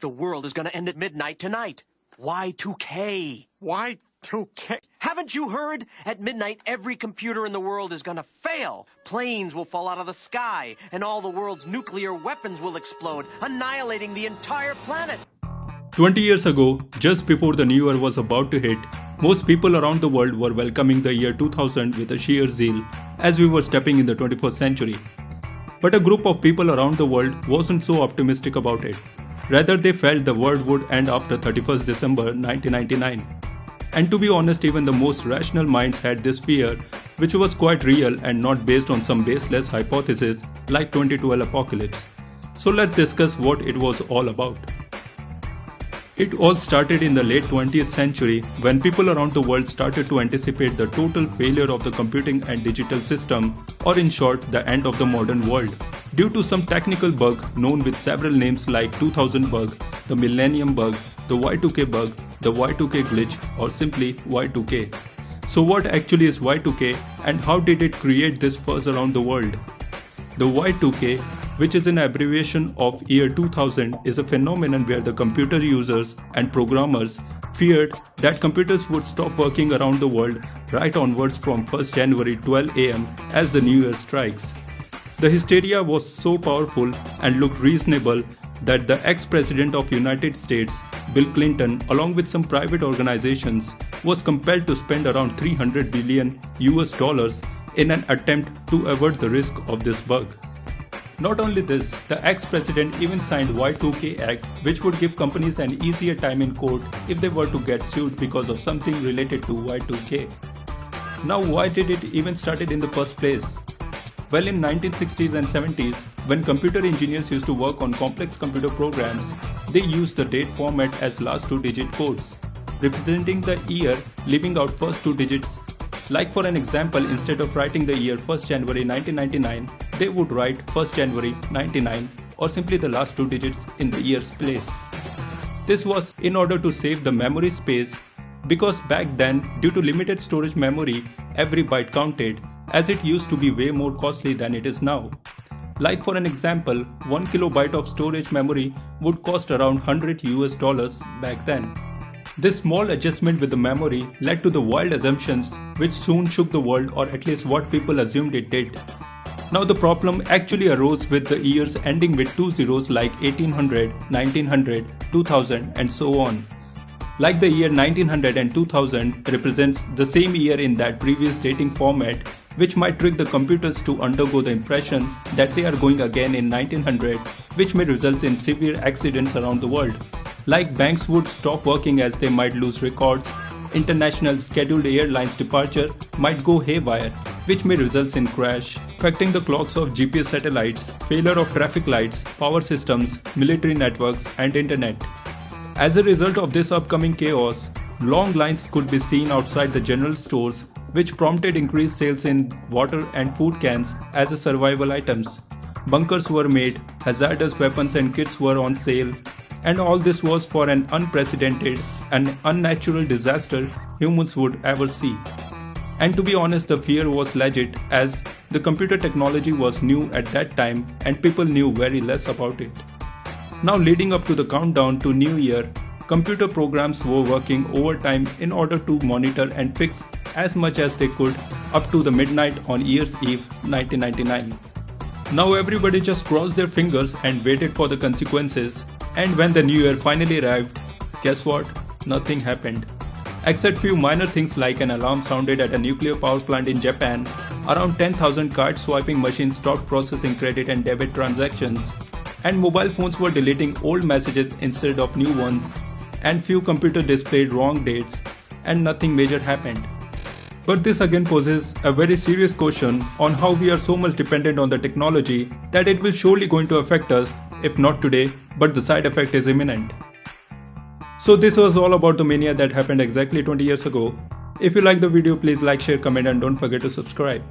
The world is gonna end at midnight tonight. Y2K. Y2K? Haven't you heard? At midnight, every computer in the world is gonna fail. Planes will fall out of the sky, and all the world's nuclear weapons will explode, annihilating the entire planet. 20 years ago, just before the new year was about to hit, most people around the world were welcoming the year 2000 with a sheer zeal, as we were stepping in the 21st century. But a group of people around the world wasn't so optimistic about it. Rather, they felt the world would end after 31st December 1999. And to be honest, even the most rational minds had this fear, which was quite real and not based on some baseless hypothesis like 2012 apocalypse. So let's discuss what it was all about. It all started in the late 20th century when people around the world started to anticipate the total failure of the computing and digital system, or in short, the end of the modern world, due to some technical bug known with several names like 2000 bug, the Millennium bug, the Y2K bug, the Y2K glitch, or simply Y2K. So what actually is Y2K and how did it create this fuss around the world? The Y2K, which is an abbreviation of year 2000, is a phenomenon where the computer users and programmers feared that computers would stop working around the world right onwards from 1st January 12 am as the new year strikes. The hysteria was so powerful and looked reasonable that the ex-president of United States, Bill Clinton, along with some private organizations, was compelled to spend around $300 billion in an attempt to avert the risk of this bug. Not only this, the ex-president even signed Y2K Act, which would give companies an easier time in court if they were to get sued because of something related to Y2K. Now, why did it even started in the first place? Well, in 1960s and 70s, when computer engineers used to work on complex computer programs, they used the date format as last two-digit codes, representing the year, leaving out first two digits. Like for an example, instead of writing the year 1st January 1999, they would write 1st January 99 or simply the last two digits in the year's place. This was in order to save the memory space, because back then, due to limited storage memory, every byte counted, as it used to be way more costly than it is now. Like for an example, 1 kilobyte of storage memory would cost around $100 back then. This small adjustment with the memory led to the wild assumptions which soon shook the world, or at least what people assumed it did. Now the problem actually arose with the years ending with two zeros like 1800, 1900, 2000 and so on. Like the year 1900 and 2000 represents the same year in that previous dating format, which might trick the computers to undergo the impression that they are going again in 1900, which may result in severe accidents around the world. Like banks would stop working as they might lose records, international scheduled airlines departure might go haywire, which may result in crash, affecting the clocks of GPS satellites, failure of traffic lights, power systems, military networks and internet. As a result of this upcoming chaos, long lines could be seen outside the general stores, which prompted increased sales in water and food cans as a survival items. Bunkers were made, hazardous weapons and kits were on sale, and all this was for an unprecedented and unnatural disaster humans would ever see. And to be honest, the fear was legit, as the computer technology was new at that time and people knew very less about it. Now, leading up to the countdown to New Year, computer programs were working overtime in order to monitor and fix as much as they could up to the midnight on Year's Eve 1999. Now everybody just crossed their fingers and waited for the consequences, and when the new year finally arrived, guess what? Nothing happened. Except few minor things like an alarm sounded at a nuclear power plant in Japan, around 10,000 card swiping machines stopped processing credit and debit transactions, and mobile phones were deleting old messages instead of new ones, and few computers displayed wrong dates, and nothing major happened. But this again poses a very serious question on how we are so much dependent on the technology that it will surely going to affect us, if not today, but the side effect is imminent. So this was all about the mania that happened exactly 20 years ago. If you like the video, please like, share, comment and don't forget to subscribe.